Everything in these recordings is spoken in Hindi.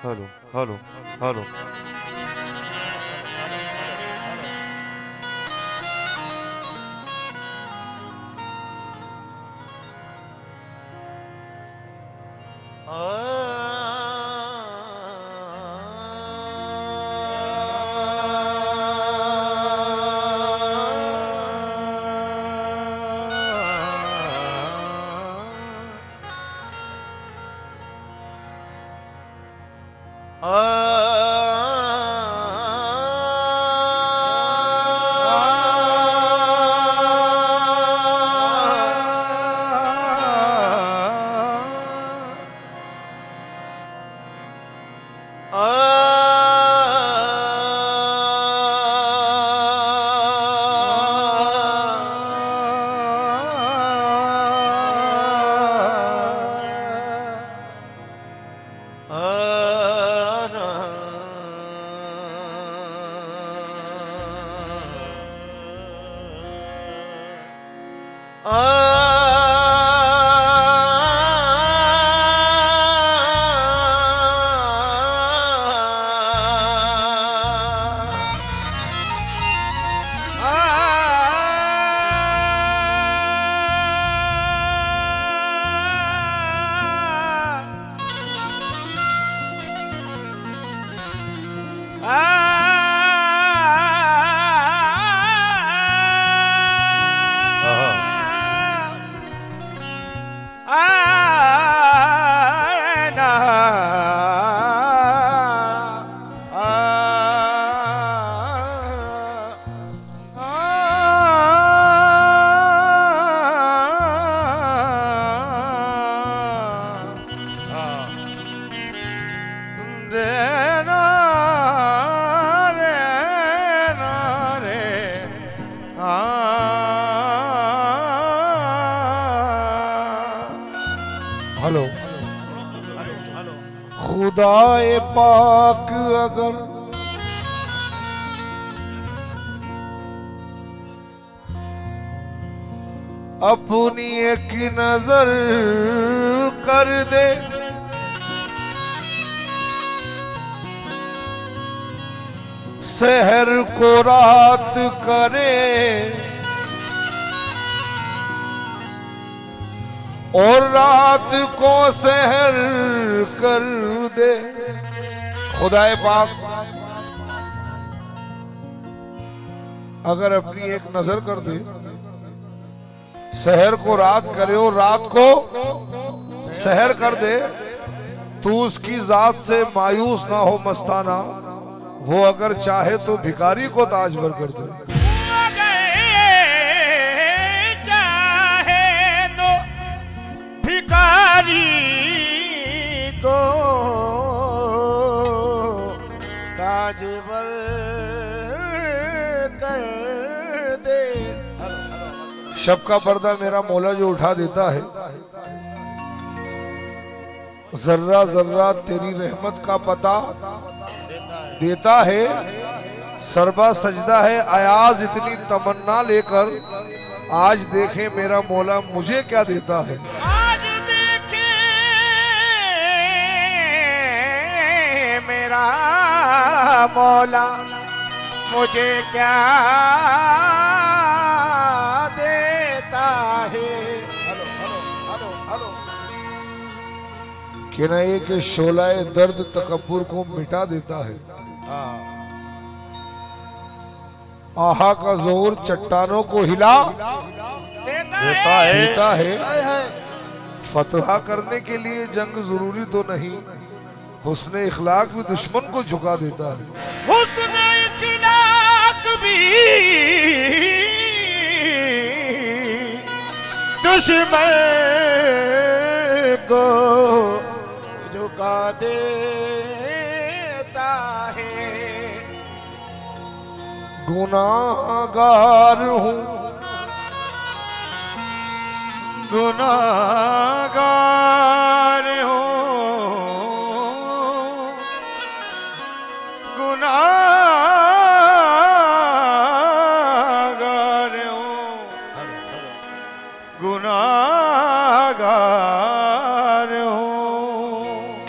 Hello hello hello. हेलो। खुदाए पाक अगर अपनी एक नजर कर दे, शहर को रात करे और रात को शहर कर दे। खुदाए पाक अगर अपनी एक नजर कर दे, शहर को रात करे और रात को शहर कर दे, तू उसकी जात से मायूस ना हो मस्ताना, वो अगर चाहे तो भिखारी को ताजवर कर दे। चाहे तो भिखारी को ताजवर कर दे। शब का पर्दा मेरा मौला जो उठा देता है, जर्रा जर्रा तेरी रहमत का पता देता है, सरबा सजदा है अयाज इतनी तमन्ना लेकर, आज देखे मेरा मौला मुझे क्या देता है। आज देखे मेरा मौला मुझे क्या देता है। Hello hello hello hello. कि न एक शोलाए दर्द तकब्बुर को मिटा देता है, आहा का जोर चट्टानों को हिला देता है। फतहा करने के लिए जंग जरूरी तो नहीं, हुस्न इखलाक भी दुश्मन को झुका देता है। हुस्न इखलाक भी दुश्मन को झुका देता है। गुनाहगार हूँ, गुनाहगार हूँ, गुनाहगार हूँ, गुनाहगार हूँ।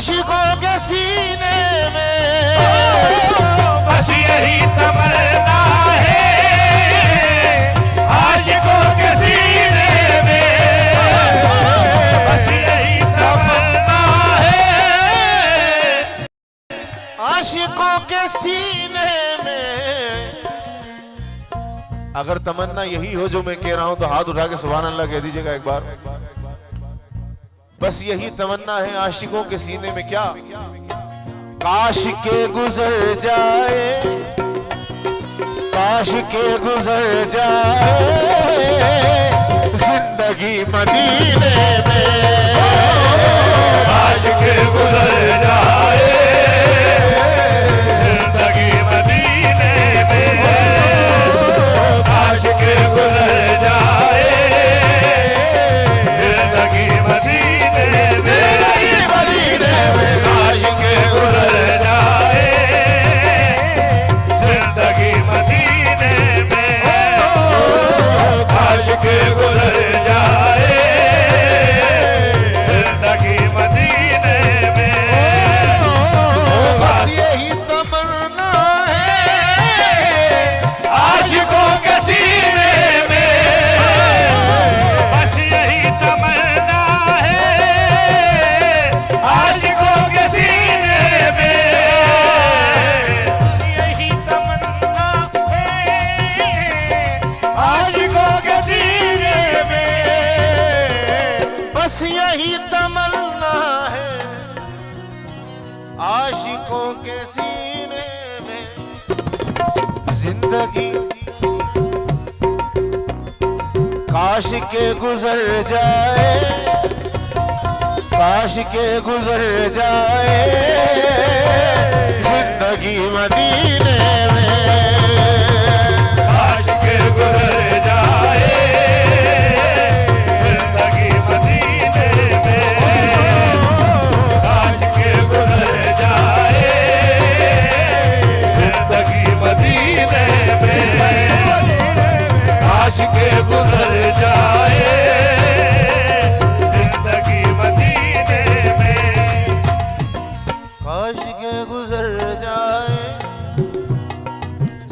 आशिकों के सीने में बस यही तमन्ना है आशिकों के सीने में बस यही तमन्ना है आशिकों के सीने में। अगर तमन्ना यही हो जो मैं कह रहा हूं तो हाथ उठा के सुभान अल्लाह कह दीजिएगा एक बार। बस यही तमन्ना है आशिकों के सीने में। क्या? काश के गुजर जाए, काश के गुजर जाए जिंदगी मदीने में। काश के गुजर जाए जिंदगी मदीने में काश के गुजर जाए जिंदगी मदीने में जिंदगी मदीने में काश के गुजर जाए जिंदगी मदीने में काश के गुजर जाए जिंदगी मदीने में बस यही तमन्ना है आशिकों के सीने में बस यही तमन्ना है आशिकों के सीने में बस यही तमन्ना है आशिकों के सीने में बस यही तमन्ना है आशिकों के सीने में। जिंदगी काश के गुजर जाए, काश के गुजर जाए जिंदगी मदीने में। काश के गुजर जाए जिंदगी मदीने में काश के गुजर जाए जिंदगी मदीने में काश के गुजर जाए जिंदगी मदीने में काश के गुजर जाए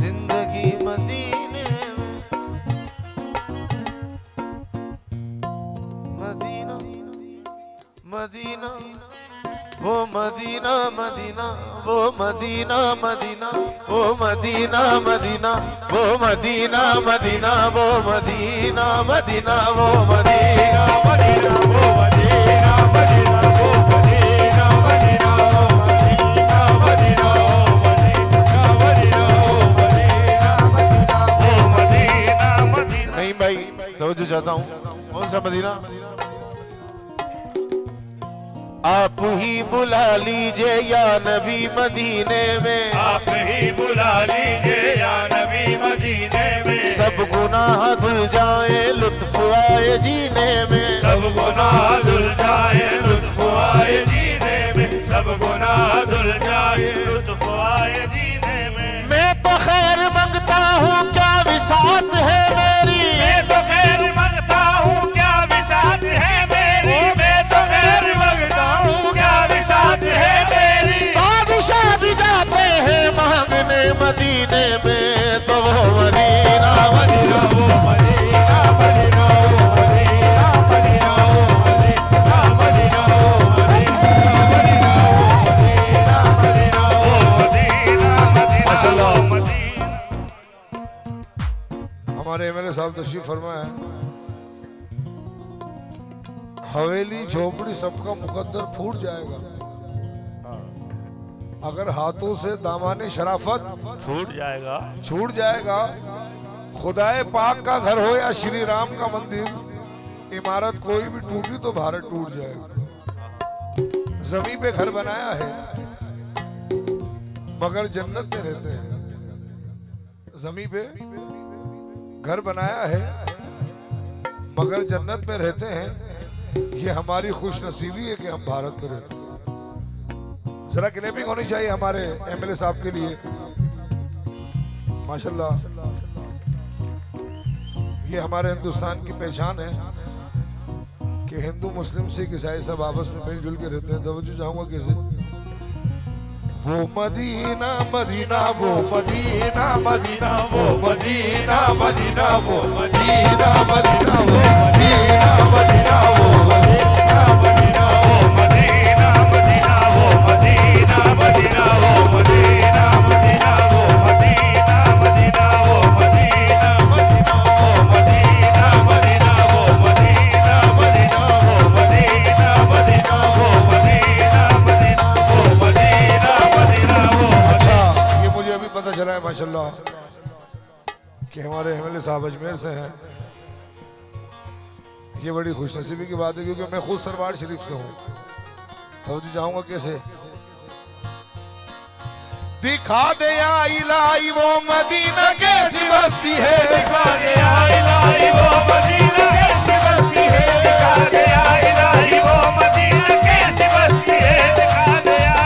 जिंदगी मदीने में। मदीना मदीना वो मदीना मदीना वो मदीना मदीना वो मदीना मदीना वो मदीना मदीना वो मदीना मदीना वो मदीना मदीना वो मदीना मदीना वो मदीना मदीना वो मदीना मदीना वो मदीना मदीना। नहीं भाई तवज्जो चाहता हूँ। कौन सा मदीना? आप ही बुला लीजिए या नबी मदीने में आप ही बुला लीजिए या नबी मदीने में सब गुनाह धुल जाए लुत्फ आए जीने में। सब गुनाह धुल जाए लुत्फ आए जीने में सब गुनाह धुल जाए लुत्फ आए जीने में। मैं तो खैर मांगता हूँ क्या विसात है मेरी मैं तो खैर मांगता हूँ क्या विसात है मेरी मैं तो खैर मांगता हूँ क्या विसात है मेरी। बादशाह भी जाते हैं मांगने मदीने में तो वो मदीना मदीना वो मदीना मदीना ओ मदीना मदीना ओ मदीना मदीना ओ मदीना मदीना ओ मदीना मदीना माशाल्लाह। मदीना। हमारे एमएलए साहब तशरीफ फरमाए। हवेली झोपड़ी सबका मुकद्दर फूट जाएगा अगर हाथों से दामाने शराफत छूट जाएगा छूट जाएगा। खुदाए पाक का घर हो या श्री राम का मंदिर, इमारत कोई भी टूटी तो भारत टूट जाएगा। जमीन पे घर बनाया है मगर जन्नत में रहते हैं। जमीन पे घर बनाया है मगर जन्नत में रहते हैं। ये हमारी खुश नसीबी है कि हम भारत में रहते हैं। जरा क्लैपिंग होनी चाहिए हमारे एमएलए साहब के लिए। माशाल्लाह ये हमारे हिंदुस्तान की पहचान है कि हिंदू मुस्लिम सिख ईसाई सब आपस में मिलजुल के रहते हैं। तवज्जो चाहूंगा कैसे? वो मदीना मदीना वो मदीना मदीना वो मदीना मदीना वो मदीना मदीना वो मदीना मदीना वो मदीना मदीना वो मदीना मदीना वो मदीना मदीना वो मदीना मदीना वो मदीना मदीना वो मदीना मदीना वो मदीना मदीना वो मदीना मदीना वो मदीना मदीना वो मदीना मदीना वो मदीना। अच्छा, ये मुझे अभी पता चला है माशाल्लाह कि हमारे एमएलए साहब अजमेर से हैं। ये बड़ी खुशनसीबी की बात है क्योंकि मैं खुद सरवार शरीफ से हूँ। तो जाऊंगा कैसे? दिखा दे या इलाही वो मदीना कैसी बस्ती है, दिखा दे या इलाही वो मदीना कैसी बस्ती है, दिखा दे या इलाही वो मदीना कैसी बस्ती है, दिखा दे या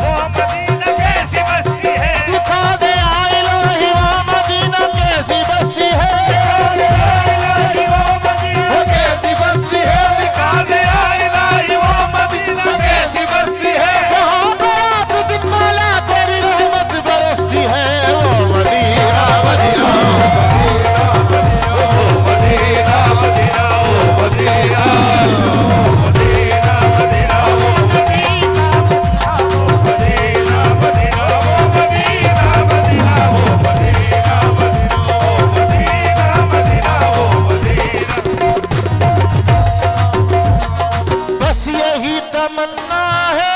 वो मदीना कैसी बस्ती है, दिखा दे या इलाही वो मदीना कैसी बस्ती है, दिखा दे या इलाही वो मदीना कैसी बस्ती है, दिखा दे या इलाही वो मदीना कैसी बस्ती है, जहाँ पे रात दिन मौला तेरी रहमत बरसती है, वो मदीना मदीना मदीना मदीना वो मदीना तमन्ना है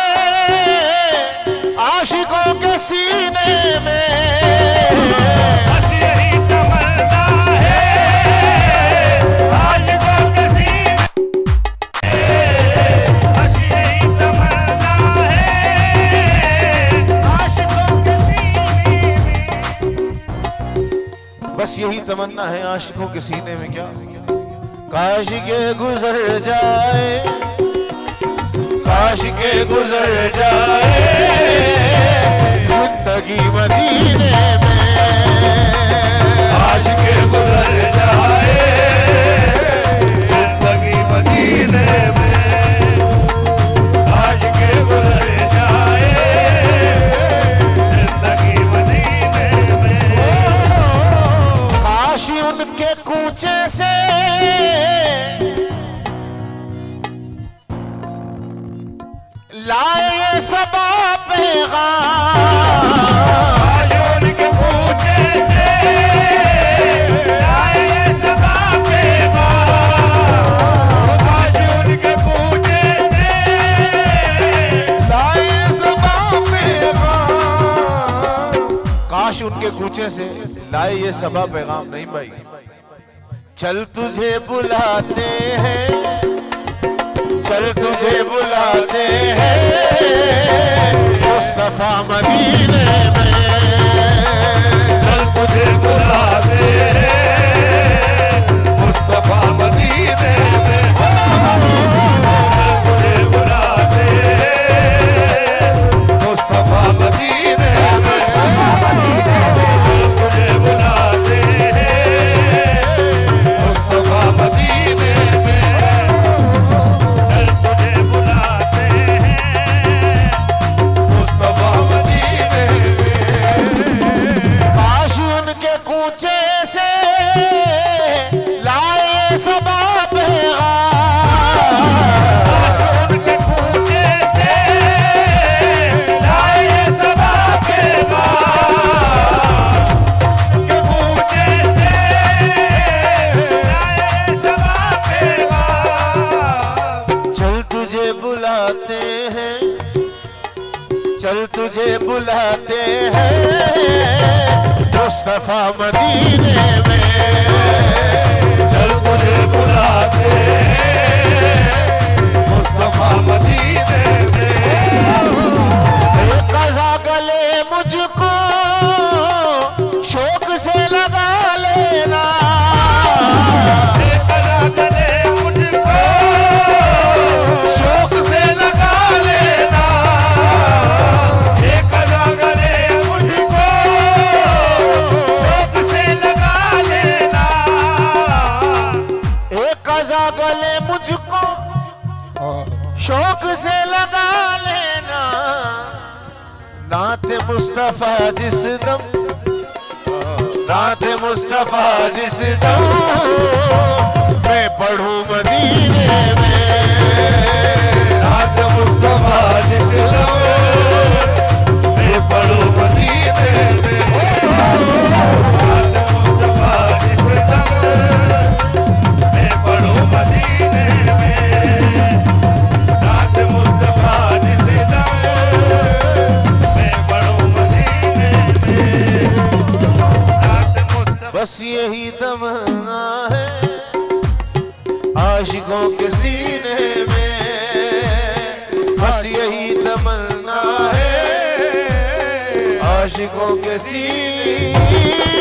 आशिकों के सीने में, बस यही तमन्ना है आशिकों के सीने में, बस यही तमन्ना है आशिकों के सीने में, बस यही तमन्ना है आशिकों के सीने में। क्या काश के गुजर जाए, काश के गुजर जाए जिंदगी मदीने में, काश के गुजर जाए जिंदगी मदीने में, काश के गुजर जाए जिंदगी मदीने में, काश उनके कूचे से लाए सबा पैगाम, आज उनके कूचे से लाए सबा पैगाम, आज उनके कूचे से लाए सबा पैगाम, काश उनके कूचे से लाए ये सबा पैगाम। नहीं भाई, चल तुझे बुलाते हैं, चल तुझे बुलाते हैं मुस्तफा मदीने में, चल तुझे बुलाते हैं मुस्तफा मदीने में, चल तुझे बुलाते हैं मुस्तफा मदीने में, चल तुझे बुलाते हैं मुस्तफा मदीने में, चल तुझे बुलाते हैं मुस्तफा मदीने में, चल तुझे बुलाते हैं मुस्तफा मदीने में, कज़ा गले मुझको शौक से लगा लेना, कज़ा गले मुझको शौक से लगा लेना, कज़ा गले मुझको शौक से लगा लेना, कज़ा गले मुस्तफा जिस दम, नात मुस्तफा जिस दम मैं पढ़ूं मदीने में, नात मुस्तफा जिस दम मैं पढ़ूं मदीने में, नात मुस्तफा जिस दम मैं पढ़ूं मदीने में, नात मुस्तफा जिस दम मैं पढ़ूं मदीने में, नात मुस्तफा। बस यही तमन्ना है आशिकों के सीने में, बस यही तमन्ना है आशिकों के सीने